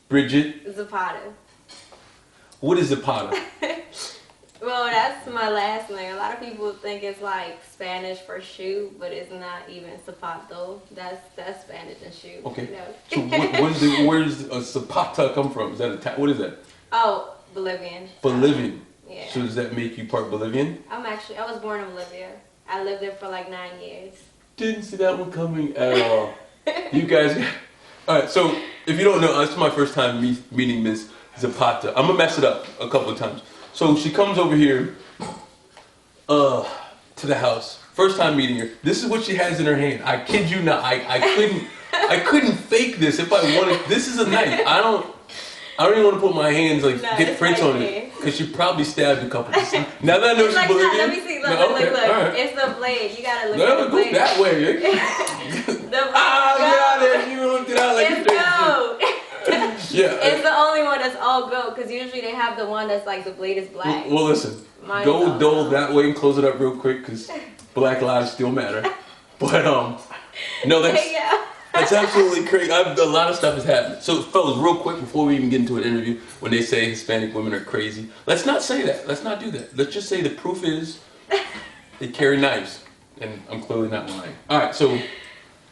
Brighit Zapata. What is Zapata? Well, that's my last name. A lot of people think it's like Spanish for shoe, but it's not even Zapato. That's Spanish and shoe. Okay. No. So where does Zapata come from? Is that what is that? Oh, Bolivian. Bolivian. Yeah. So does that make you part Bolivian? I was born in Bolivia. I lived there for like 9 years. Didn't see that one coming at all. You guys. All right. So if you don't know, this is my first time meeting Miss Zapata. I'm gonna mess it up a couple of times. So she comes over here to the house. First time meeting her. This is what she has in her hand. I kid you not. I couldn't fake this if I wanted. This is a knife. I don't even want to put my hands get prints on it because she probably stabbed a couple. Now that I know she's Bolivian. Let me see. Look. Right. It's the blade. You gotta look at the blade. Go that way. Get out there. You looked it out like it's gold. Yeah. It's the only one that's all gold because usually they have the one that's like the blade is black. Well, listen. Go dull that way and close it up real quick because Black lives still matter. But no, that's absolutely crazy. A lot of stuff has happened. So, fellas, real quick before we even get into an interview, when they say Hispanic women are crazy, let's not say that. Let's not do that. Let's just say the proof is they carry knives, and I'm clearly not lying. All right, so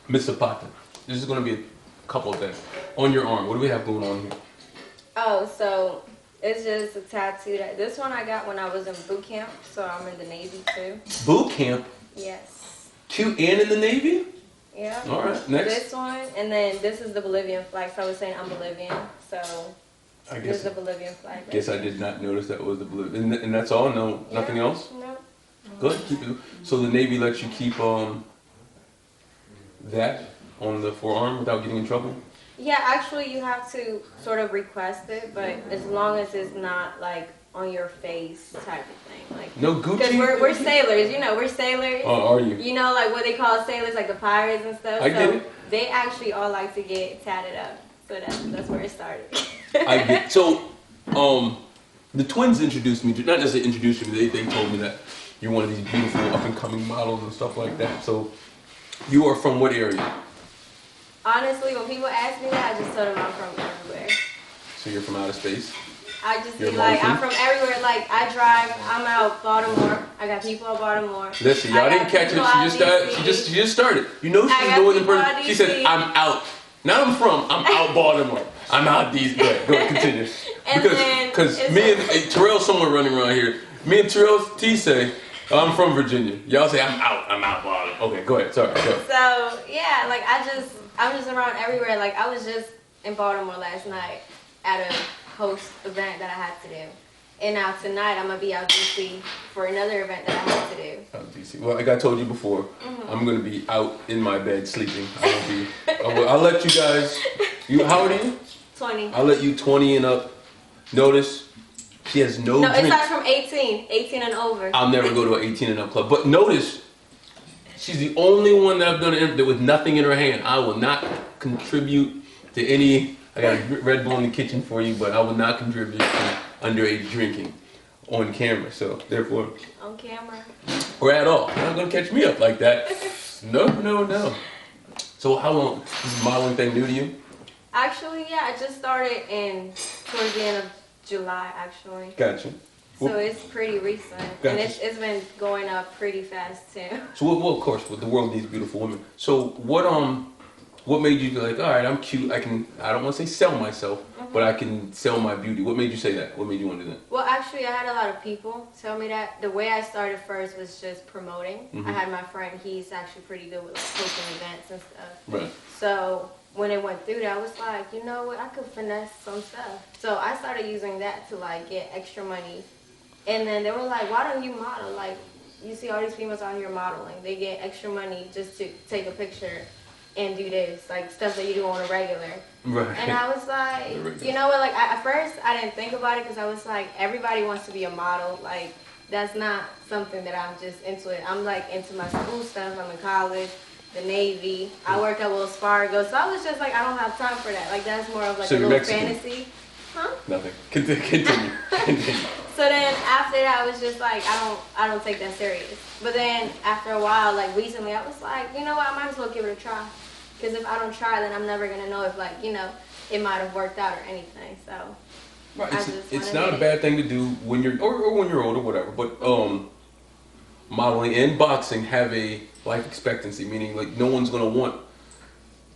Miss Zapata, this is going to be a couple of things on your arm. What do we have going on here? Oh, so it's just a tattoo. This one I got when I was in boot camp, so I'm in the Navy too. Boot camp? Yes. And in the Navy? Yeah. All right, next. This one, and then this is the Bolivian flag. So I was saying I'm Bolivian, so this is the Bolivian flag. Right Guess I did not notice that was the Bolivian. And that's all? No, nothing else? No. Good. Keep it. So the Navy lets you keep that on the forearm without getting in trouble? Yeah, actually you have to sort of request it, but as long as it's not like on your face type of thing. Like no Gucci? Because we're sailors, we're sailors. Oh, are you? You know, like what they call sailors, like the pirates and stuff. I get it. They actually all like to get tatted up. So that's where it started. I get so the twins introduced me to, not necessarily introduced me, they told me that you're one of these beautiful up and coming models and stuff like that. So you are from what area? Honestly, when people ask me that, I just tell them I'm from everywhere. So you're from outer space? I just be like, I'm from everywhere. Like, I drive, I'm out Baltimore. I got people out Baltimore. Listen, y'all didn't catch it. She just started. You know she's doing the person. She said, I'm out. Not I'm from, I'm out Baltimore. I'm out these. Go ahead, continue. Because me and Terrell's somewhere running around here. Me and Terrell T say, I'm from Virginia. Y'all say, I'm out Baltimore. Okay, go ahead. Sorry. Go. So, yeah, like, I'm just around everywhere. Like, I was just in Baltimore last night at a host event that I had to do. And now tonight I'm going to be out DC for another event that I have to do. Out DC. Well, like I told you before, I'm going to be out in my bed sleeping. I'll let you guys, how old are you? 20. I'll let you 20 and up. Notice, she has no No, drinks. it starts from 18 and over. I'll never go to an 18 and up club. But notice, she's the only one that I've done it with nothing in her hand. I will not contribute to any. I got a Red Bull in the kitchen for you, but I will not contribute to underage drinking on camera. So, therefore. On camera? Or at all. You're not going to catch me up like that. No. So, how long? Is this modeling thing new to you? Actually, yeah. I just started towards the end of July, actually. Gotcha. So it's pretty recent. Gotcha. And it's been going up pretty fast, too. So, well, of course, the world needs beautiful women. So, what made you like, all right, I'm cute, I don't want to say sell myself, but I can sell my beauty. What made you say that? What made you want to do that? Well, actually, I had a lot of people tell me that. The way I started first was just promoting. I had my friend, he's actually pretty good with like hosting events and stuff. Right. So when it went through that, I was like, you know what, I could finesse some stuff. So I started using that to like get extra money. And then they were like, why don't you model? Like, you see all these females out here modeling. They get extra money just to take a picture and do this, like stuff that you do on a regular. Right. And I was like, you know what, like at first I didn't think about it because I was like, everybody wants to be a model. Like, that's not something that I'm just into it. I'm like into my school stuff. I'm in college, the Navy. I work at Wells Fargo. So I was just like, I don't have time for that. Like, that's more of like a little Mexican. fantasy. Huh? Nothing. Continue. So then after that, I was just like, I don't take that serious. But then after a while, like recently, I was like, you know what, I might as well give it a try. Because if I don't try, then I'm never gonna know if like it might have worked out or anything. So Right. I just It's wanna not a make bad thing to do when you're or when you're old or whatever. But modeling and boxing have a life expectancy, meaning like no one's gonna want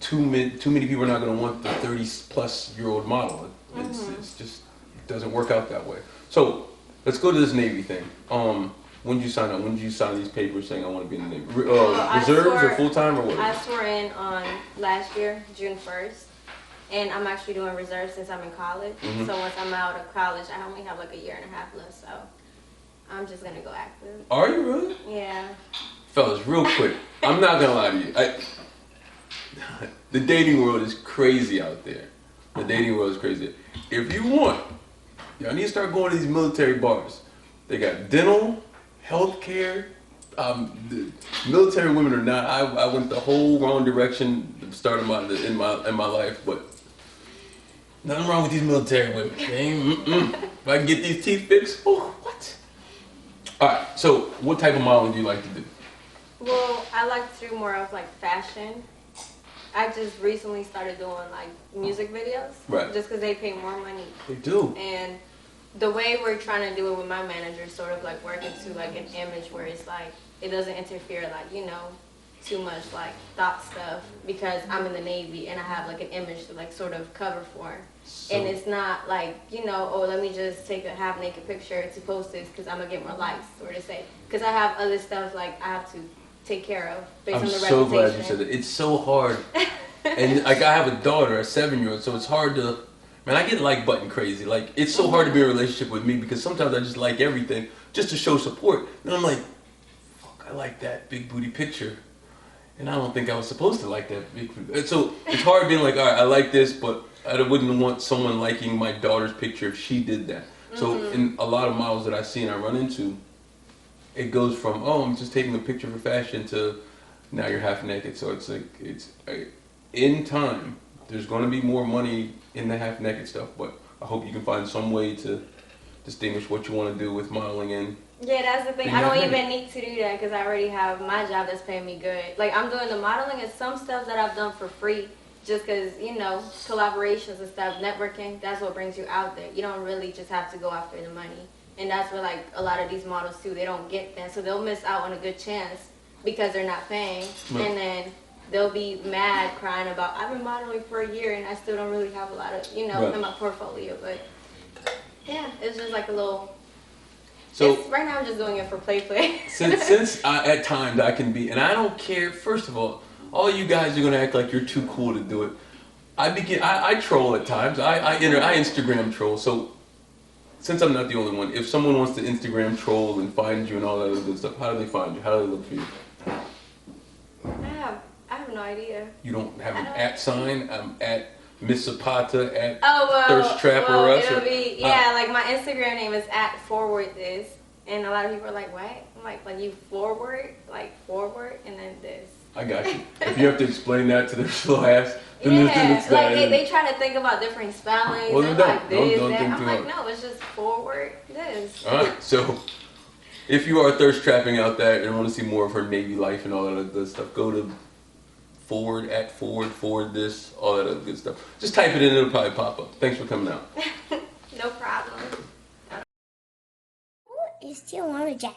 too many people are not gonna want the 30-plus-year-old model. It's just it doesn't work out that way. So let's go to this Navy thing. When did you sign up? When did you sign these papers saying I want to be in the Navy? Reserves or full time or what? I swore in on last year, June 1st. And I'm actually doing reserves since I'm in college. So once I'm out of college, I only have like a year and a half left. So I'm just gonna go active. Are you really? Yeah. Fellas, real quick. I'm not gonna lie to you. The dating world is crazy out there. The dating world is crazy. If you want, y'all need to start going to these military bars. They got dental, healthcare. The military women are not. I went the whole wrong direction starting in my life, but nothing wrong with these military women. If I can get these teeth fixed, oh, what? All right. So, what type of modeling do you like to do? Well, I like to do more of like fashion. I just recently started doing like music videos, Right? Just because they pay more money. They do. And the way we're trying to do it with my manager is sort of like working to like an image where it's like it doesn't interfere like too much like thought stuff because I'm in the Navy and I have like an image to like sort of cover for. So, And it's not like, oh, let me just take a half naked picture to post this because I'm going to get more likes, or to say. Because I have other stuff like I have to take care of based on the reputation. I'm so glad you said that. It's so hard. And like I have a daughter, a 7-year-old, so it's hard to, man, I get like button crazy. Like it's so hard to be in a relationship with me because sometimes I just like everything just to show support. And I'm like, fuck, I like that big booty picture. And I don't think I was supposed to like that big booty. So it's hard being like, all right, I like this, but I wouldn't want someone liking my daughter's picture if she did that. So in a lot of models that I see and I run into, it goes from, oh, I'm just taking a picture for fashion to now you're half naked. So it's like, in time, there's going to be more money in the half naked stuff, but I hope you can find some way to distinguish what you want to do with modeling and. Yeah, that's the thing. I don't even need to do that because I already have my job that's paying me good. Like I'm doing the modeling and some stuff that I've done for free just because, collaborations and stuff, networking, that's what brings you out there. You don't really just have to go after the money. And that's where like a lot of these models too, they don't get that. So they'll miss out on a good chance because they're not paying. Right. And then they'll be mad crying about, I've been modeling for a year and I still don't really have a lot of, right. in my portfolio. But yeah, it's just like a little... So right now I'm just doing it for play. since at times I can be, and I don't care. First of all you guys are gonna act like you're too cool to do it. I troll at times. I Instagram troll. So since I'm not the only one, if someone wants to Instagram troll and find you and all that other good stuff, how do they find you? How do they look for you? I have no idea. You don't have an at sign? I'm at Miss Zapata at Thirst Trap or us? It'll be, like my Instagram name is at forwardthis. And a lot of people are like, what? I'm like you forward, and then this. I got you. If you have to explain that to their slow ass, then it's like they try to think about different spellings. Well, and like this, that. I'm like, no, it's just forward this. Alright, so if you are thirst trapping out there and want to see more of her Navy life and all that other good stuff, go to forward this, all that other good stuff. Just type it in, it'll probably pop up. Thanks for coming out. No problem. Who is Tijuana Jacks?